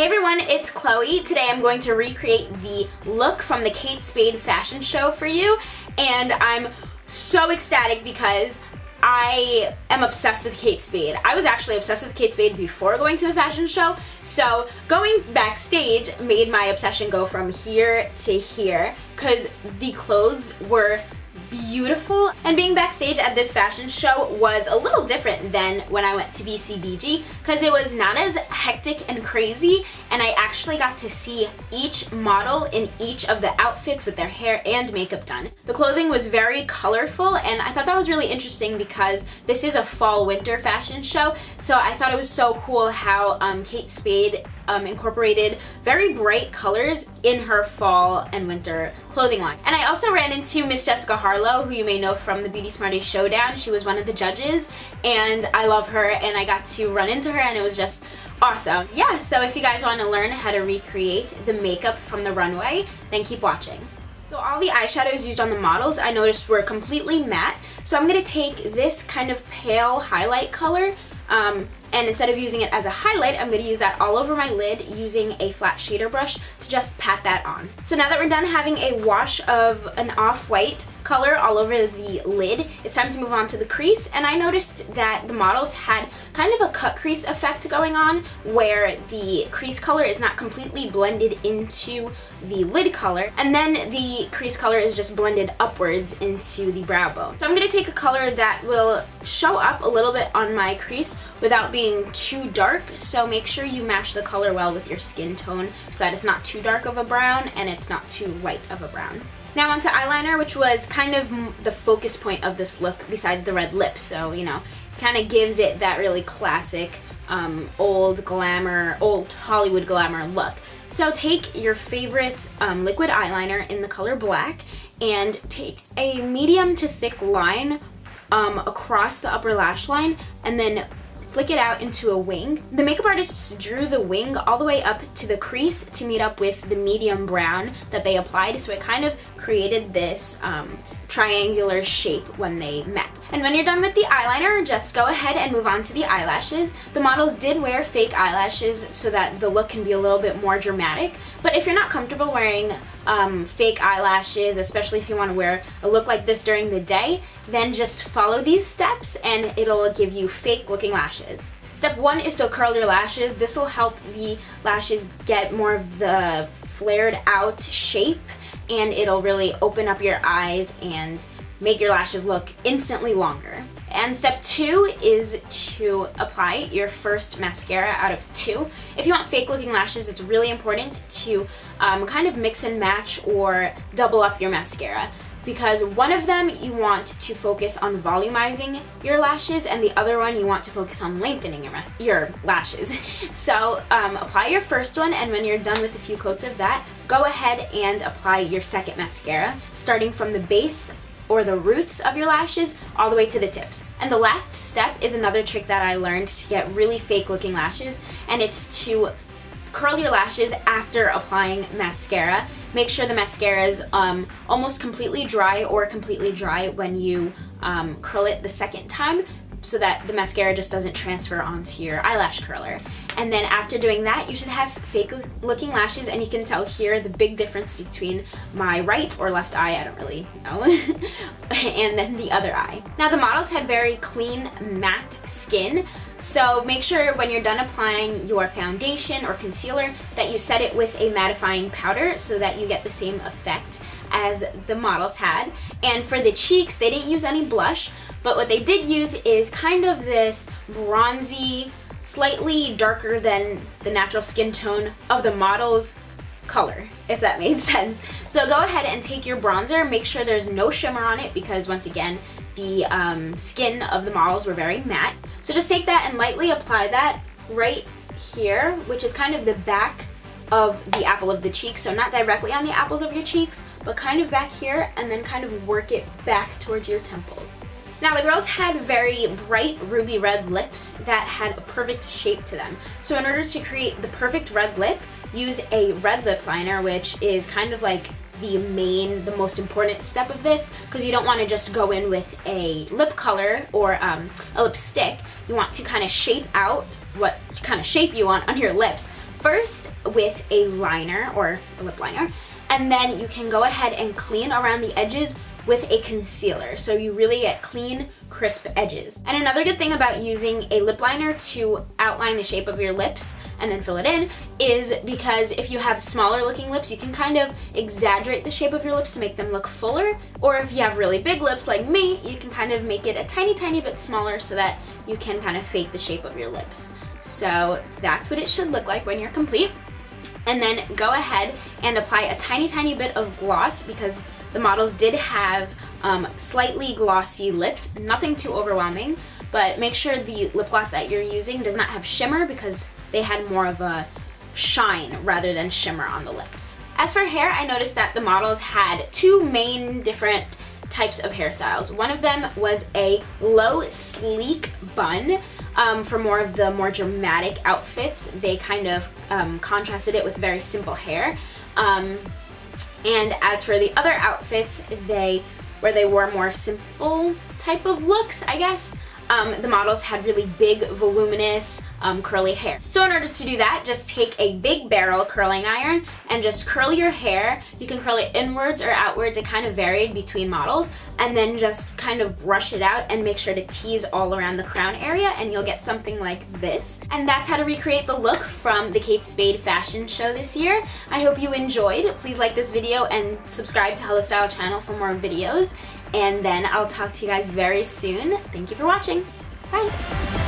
Hey everyone, it's Chloe. Today I'm going to recreate the look from the Kate Spade fashion show for you, and I'm so ecstatic because I am obsessed with Kate Spade. I was actually obsessed with Kate Spade before going to the fashion show, so going backstage made my obsession go from here to here because the clothes were beautiful, and being backstage at this fashion show was a little different than when I went to BCBG because it was not as hectic and crazy, and I actually got to see each model in each of the outfits with their hair and makeup done. The clothing was very colorful, and I thought that was really interesting because this is a fall-winter fashion show, so I thought it was so cool how Kate Spade incorporated very bright colors in her fall and winter clothing line. And I also ran into Miss Jessica Harlow, who you may know from the Beauty Smarties Showdown. She was one of the judges, and I love her, and I got to run into her, and it was just awesome. Yeah, so if you guys want to learn how to recreate the makeup from the runway, then keep watching. So all the eyeshadows used on the models I noticed were completely matte, so I'm going to take this kind of pale highlight color, and instead of using it as a highlight, I'm going to use that all over my lid using a flat shader brush to just pat that on. So now that we're done having a wash of an off-white color all over the lid, it's time to move on to the crease, and I noticed that the models had kind of a cut crease effect going on where the crease color is not completely blended into the lid color, and then the crease color is just blended upwards into the brow bone. So I'm going to take a color that will show up a little bit on my crease without being too dark, so make sure you match the color well with your skin tone so that it's not too dark of a brown and it's not too light of a brown. Now onto eyeliner, which was kind of the focus point of this look besides the red lips, so you know, kind of gives it that really classic old Hollywood glamour look. So take your favorite liquid eyeliner in the color black and take a medium to thick line across the upper lash line and then flick it out into a wing. The makeup artists drew the wing all the way up to the crease to meet up with the medium brown that they applied, so it kind of created this triangular shape when they met. And when you're done with the eyeliner, just go ahead and move on to the eyelashes. The models did wear fake eyelashes so that the look can be a little bit more dramatic, but if you're not comfortable wearing fake eyelashes, especially if you want to wear a look like this during the day, then just follow these steps and it'll give you fake looking lashes. Step 1 is to curl your lashes. This will help the lashes get more of the flared out shape, and it'll really open up your eyes and make your lashes look instantly longer. And step 2 is to apply your first mascara out of 2. If you want fake looking lashes, it's really important to kind of mix and match or double up your mascara, because one of them you want to focus on volumizing your lashes and the other one you want to focus on lengthening your lashes. So apply your first one, and when you're done with a few coats of that, go ahead and apply your second mascara, starting from the base or the roots of your lashes all the way to the tips. And the last step is another trick that I learned to get really fake looking lashes, and it's to curl your lashes after applying mascara. Make sure the mascara is almost completely dry or completely dry when you curl it the second time, so that the mascara just doesn't transfer onto your eyelash curler. And then after doing that, you should have fake looking lashes, and you can tell here the big difference between my right or left eye, I don't really know, and then the other eye. Now the models had very clean matte skin, so make sure when you're done applying your foundation or concealer that you set it with a mattifying powder so that you get the same effect as the models had. And for the cheeks, they didn't use any blush, but what they did use is kind of this bronzy, slightly darker than the natural skin tone of the model's color, if that made sense. So go ahead and take your bronzer, make sure there's no shimmer on it because once again, the skin of the models were very matte. So just take that and lightly apply that right here, which is kind of the back of the apple of the cheek, so not directly on the apples of your cheeks, but kind of back here, and then kind of work it back towards your temples. Now the girls had very bright ruby red lips that had a perfect shape to them. So in order to create the perfect red lip, use a red lip liner, which is kind of like the most important step of this, because you don't want to just go in with a lip color or a lipstick. You want to kind of shape out what kind of shape you want on your lips first with a liner or a lip liner, and then you can go ahead and clean around the edges with a concealer, so you really get clean, crisp edges. And another good thing about using a lip liner to outline the shape of your lips and then fill it in is because if you have smaller looking lips, you can kind of exaggerate the shape of your lips to make them look fuller, or if you have really big lips like me, you can kind of make it a tiny bit smaller so that you can kind of fake the shape of your lips. So that's what it should look like when you're complete. And then go ahead and apply a tiny bit of gloss, because the models did have slightly glossy lips, nothing too overwhelming, but make sure the lip gloss that you're using does not have shimmer, because they had more of a shine rather than shimmer on the lips. As for hair, I noticed that the models had two main different types of hairstyles. One of them was a low sleek bun. For more of the more dramatic outfits, they kind of contrasted it with very simple hair. And as for the other outfits, where they wore more simple type of looks, I guess, the models had really big, voluminous, curly hair. So in order to do that, just take a big barrel curling iron and just curl your hair. You can curl it inwards or outwards, it kind of varied between models, and then just kind of brush it out and make sure to tease all around the crown area, and you'll get something like this. And that's how to recreate the look from the Kate Spade fashion show this year. I hope you enjoyed. Please like this video and subscribe to Hello Style channel for more videos. And then I'll talk to you guys very soon. Thank you for watching. Bye.